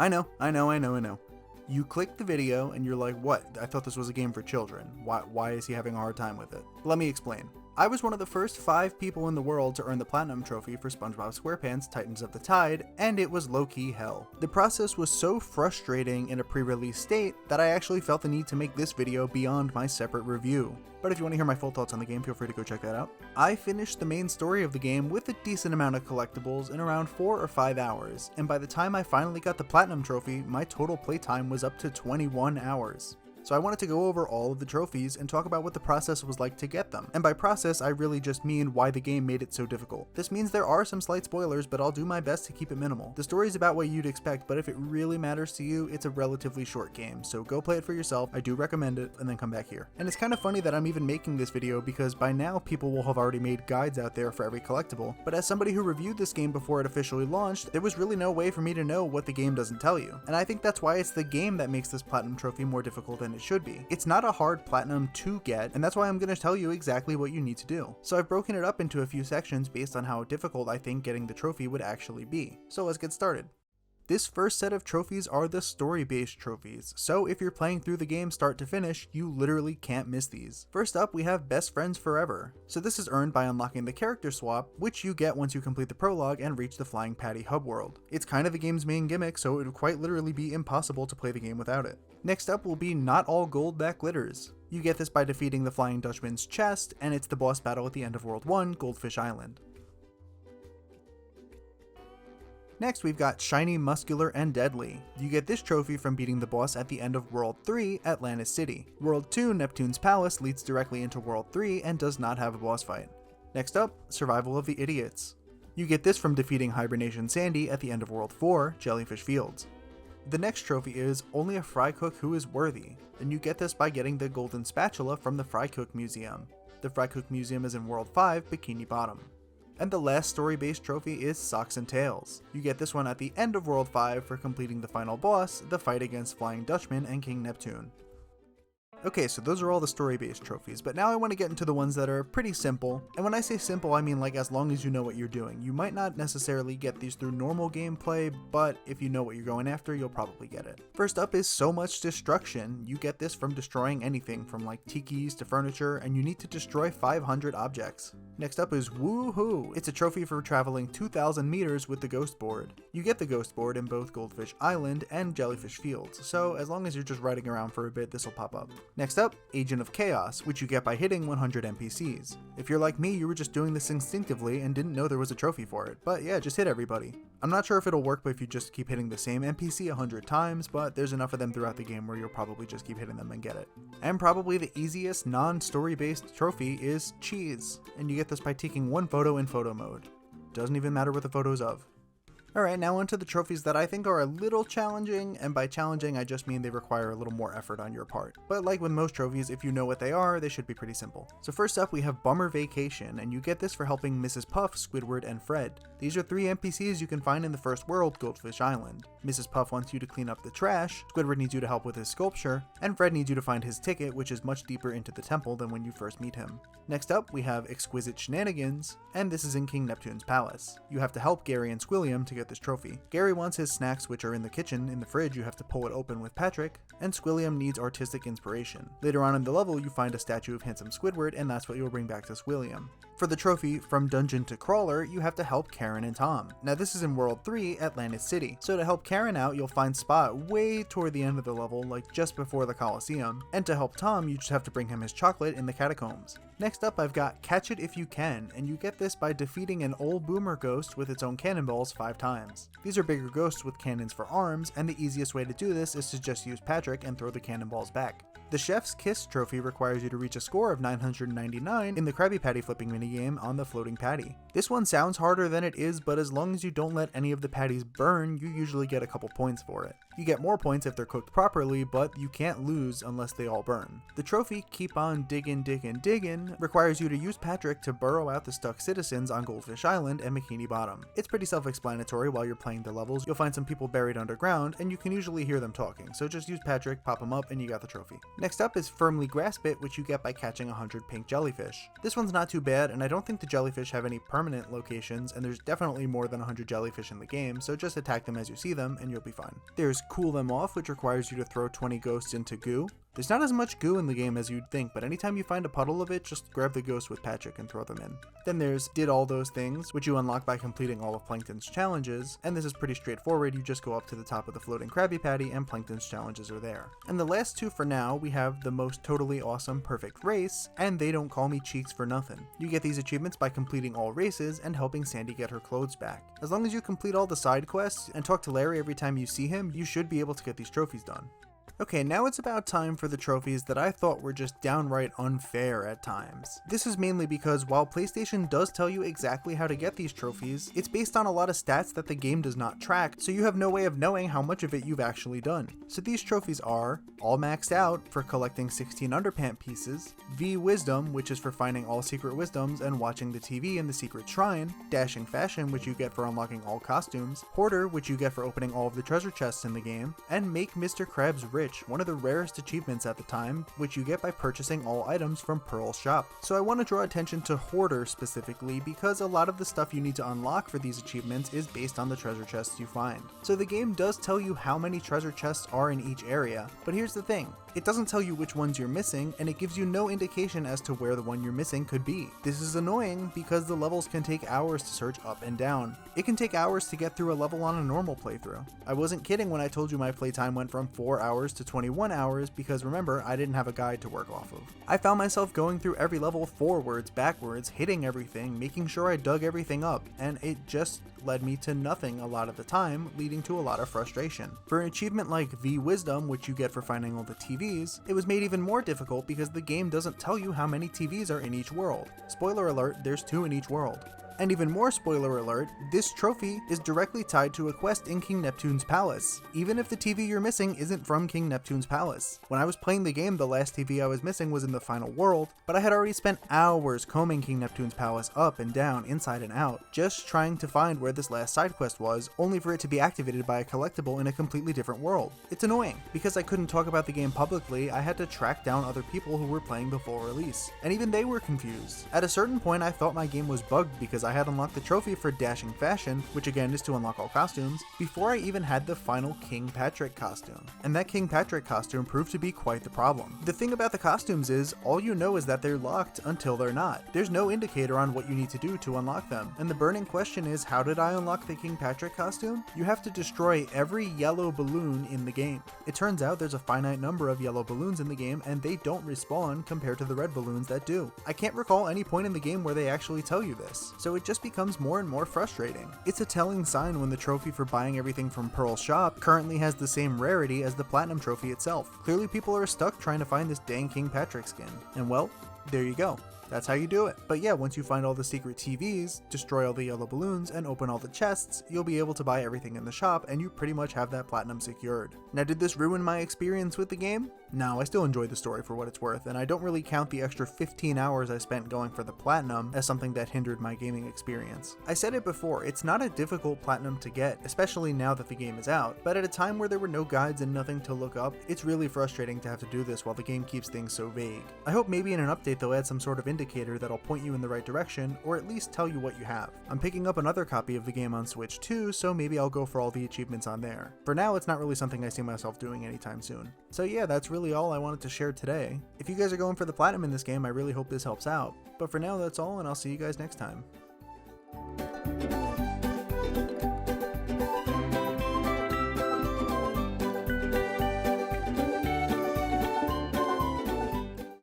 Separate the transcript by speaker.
Speaker 1: I know. You click the video and you're like, what? I thought this was a game for children. Why is he having a hard time with it? Let me explain. I was one of the first 5 people in the world to earn the Platinum Trophy for SpongeBob SquarePants Titans of the Tide, and it was low-key hell. The process was so frustrating in a pre-release state that I actually felt the need to make this video beyond my separate review. But if you want to hear my full thoughts on the game, feel free to go check that out. I finished the main story of the game with a decent amount of collectibles in around 4 or 5 hours, and by the time I finally got the Platinum Trophy, my total playtime was up to 21 hours. So I wanted to go over all of the trophies and talk about what the process was like to get them. And by process, I really just mean why the game made it so difficult. This means there are some slight spoilers, but I'll do my best to keep it minimal. The story is about what you'd expect, but if it really matters to you, it's a relatively short game, so go play it for yourself. I do recommend it, and then come back here. And it's kind of funny that I'm even making this video because by now people will have already made guides out there for every collectible, but as somebody who reviewed this game before it officially launched, there was really no way for me to know what the game doesn't tell you. And I think that's why it's the game that makes this Platinum Trophy more difficult than it should be. It's not a hard platinum to get, and that's why I'm going to tell you exactly what you need to do. So I've broken it up into a few sections based on how difficult I think getting the trophy would actually be. So let's get started. This first set of trophies are the story-based trophies, so if you're playing through the game start to finish, you literally can't miss these. First up, we have Best Friends Forever. So this is earned by unlocking the character swap, which you get once you complete the prologue and reach the Flying Patty hub world. It's kind of the game's main gimmick, so it would quite literally be impossible to play the game without it. Next up will be Not All Gold That Glitters. You get this by defeating the Flying Dutchman's chest, and it's the boss battle at the end of World 1, Goldfish Island. Next, we've got Shiny, Muscular, and Deadly. You get this trophy from beating the boss at the end of World 3, Atlantis City. World 2, Neptune's Palace, leads directly into World 3 and does not have a boss fight. Next up, Survival of the Idiots. You get this from defeating Hibernation Sandy at the end of World 4, Jellyfish Fields. The next trophy is Only a Fry Cook Who is Worthy, and you get this by getting the Golden Spatula from the Fry Cook Museum. The Fry Cook Museum is in World 5, Bikini Bottom. And the last story-based trophy is Socks and Tails. You get this one at the end of World 5 for completing the final boss, the fight against Flying Dutchman and King Neptune. Okay, so those are all the story-based trophies, but now I want to get into the ones that are pretty simple. And when I say simple, I mean like as long as you know what you're doing. You might not necessarily get these through normal gameplay, but if you know what you're going after, you'll probably get it. First up is So Much Destruction. You get this from destroying anything from like tikis to furniture, and you need to destroy 500 objects. Next up is Woohoo! It's a trophy for traveling 2,000 meters with the Ghost Board. You get the Ghost Board in both Goldfish Island and Jellyfish Fields, so as long as you're just riding around for a bit, this will pop up. Next up, Agent of Chaos, which you get by hitting 100 NPCs. If you're like me, you were just doing this instinctively and didn't know there was a trophy for it, but yeah, just hit everybody. I'm not sure if it'll work if you just keep hitting the same NPC 100 times, but there's enough of them throughout the game where you'll probably just keep hitting them and get it. And probably the easiest non-story based trophy is Cheese, and you get this by taking one photo in photo mode. Doesn't even matter what the photo's of. Alright, now onto the trophies that I think are a little challenging, and by challenging I just mean they require a little more effort on your part. But like with most trophies, if you know what they are, they should be pretty simple. So first up we have Bummer Vacation, and you get this for helping Mrs. Puff, Squidward, and Fred. These are 3 NPCs you can find in the first world, Goldfish Island. Mrs. Puff wants you to clean up the trash, Squidward needs you to help with his sculpture, and Fred needs you to find his ticket, which is much deeper into the temple than when you first meet him. Next up we have Exquisite Shenanigans, and this is in King Neptune's palace. You have to help Gary and Squilliam to get this trophy. Gary wants his snacks, which are in the kitchen. In the fridge you have to pull it open with Patrick, and Squilliam needs artistic inspiration. Later on in the level you find a statue of handsome Squidward, and that's what you'll bring back to Squilliam. For the trophy, From Dungeon to Crawler, you have to help Karen and Tom. Now this is in World 3, Atlantis City. So to help Karen out, you'll find Spot way toward the end of the level, like just before the Coliseum, and to help Tom, you just have to bring him his chocolate in the catacombs. Next up I've got Catch It If You Can, and you get this by defeating an old boomer ghost with its own cannonballs 5 times. These are bigger ghosts with cannons for arms, and the easiest way to do this is to just use Patrick and throw the cannonballs back. The Chef's Kiss trophy requires you to reach a score of 999 in the Krabby Patty flipping minigame on the floating patty. This one sounds harder than it is, but as long as you don't let any of the patties burn, you usually get a couple points for it. You get more points if they're cooked properly, but you can't lose unless they all burn. The trophy, Keep On Diggin' Diggin' Diggin', requires you to use Patrick to burrow out the stuck citizens on Goldfish Island and Bikini Bottom. It's pretty self-explanatory. While you're playing the levels, you'll find some people buried underground, and you can usually hear them talking, so just use Patrick, pop them up, and you got the trophy. Next up is Firmly Grasp It, which you get by catching 100 pink jellyfish. This one's not too bad, and I don't think the jellyfish have any permanent locations, and there's definitely more than 100 jellyfish in the game, so just attack them as you see them and you'll be fine. There's Cool Them Off, which requires you to throw 20 ghosts into goo. There's not as much goo in the game as you'd think, but anytime you find a puddle of it, just grab the ghost with Patrick and throw them in. Then there's Did All Those Things, which you unlock by completing all of Plankton's challenges, and this is pretty straightforward. You just go up to the top of the floating Krabby Patty and Plankton's challenges are there. And the last two for now, we have The Most Totally Awesome Perfect Race, and They Don't Call Me Cheeks for Nothing. You get these achievements by completing all races and helping Sandy get her clothes back. As long as you complete all the side quests and talk to Larry every time you see him, you should be able to get these trophies done. Okay, now it's about time for the trophies that I thought were just downright unfair at times. This is mainly because while PlayStation does tell you exactly how to get these trophies, it's based on a lot of stats that the game does not track, so you have no way of knowing how much of it you've actually done. So these trophies are All Maxed Out for collecting 16 underpant pieces, V Wisdom, which is for finding all secret wisdoms and watching the TV in the secret shrine, Dashing Fashion, which you get for unlocking all costumes, Hoarder, which you get for opening all of the treasure chests in the game, and Make Mr. Krabs Rich, one of the rarest achievements at the time, which you get by purchasing all items from Pearl's shop. So I want to draw attention to Hoarder specifically because a lot of the stuff you need to unlock for these achievements is based on the treasure chests you find. So the game does tell you how many treasure chests are in each area, but here's the thing. It doesn't tell you which ones you're missing, and it gives you no indication as to where the one you're missing could be. This is annoying because the levels can take hours to search up and down. It can take hours to get through a level on a normal playthrough. I wasn't kidding when I told you my playtime went from 4 hours to 21 hours because remember, I didn't have a guide to work off of. I found myself going through every level forwards, backwards, hitting everything, making sure I dug everything up, and it just led me to nothing a lot of the time, leading to a lot of frustration. For an achievement like V Wisdom, which you get for finding all the TVs, it was made even more difficult because the game doesn't tell you how many TVs are in each world. Spoiler alert, there's 2 in each world. And even more spoiler alert, this trophy is directly tied to a quest in King Neptune's palace, even if the TV you're missing isn't from King Neptune's palace. When I was playing the game, the last TV I was missing was in the final world, but I had already spent hours combing King Neptune's palace up and down, inside and out, just trying to find where this last side quest was, only for it to be activated by a collectible in a completely different world. It's annoying. Because I couldn't talk about the game publicly, I had to track down other people who were playing the full release, and even they were confused. At a certain point, I thought my game was bugged because I had unlocked the trophy for Dashing Fashion, which again is to unlock all costumes, before I even had the final King Patrick costume. And that King Patrick costume proved to be quite the problem. The thing about the costumes is, all you know is that they're locked until they're not. There's no indicator on what you need to do to unlock them. And the burning question is, how did I unlock the King Patrick costume? You have to destroy every yellow balloon in the game. It turns out there's a finite number of yellow balloons in the game, and they don't respawn compared to the red balloons that do. I can't recall any point in the game where they actually tell you this, so it just becomes more and more frustrating. It's a telling sign when the trophy for buying everything from Pearl's shop currently has the same rarity as the Platinum trophy itself. Clearly people are stuck trying to find this dang King Patrick skin. And well, there you go. That's how you do it. But yeah, once you find all the secret TVs, destroy all the yellow balloons, and open all the chests, you'll be able to buy everything in the shop, and you pretty much have that platinum secured. Now, did this ruin my experience with the game? No, I still enjoyed the story for what it's worth, and I don't really count the extra 15 hours I spent going for the platinum as something that hindered my gaming experience. I said it before, it's not a difficult platinum to get, especially now that the game is out, but at a time where there were no guides and nothing to look up, it's really frustrating to have to do this while the game keeps things so vague. I hope maybe in an update they'll add some sort of indicator that'll point you in the right direction, or at least tell you what you have. I'm picking up another copy of the game on Switch too, so maybe I'll go for all the achievements on there. For now, it's not really something I see myself doing anytime soon. So yeah, that's really all I wanted to share today. If you guys are going for the platinum in this game, I really hope this helps out. But for now, that's all, and I'll see you guys next time.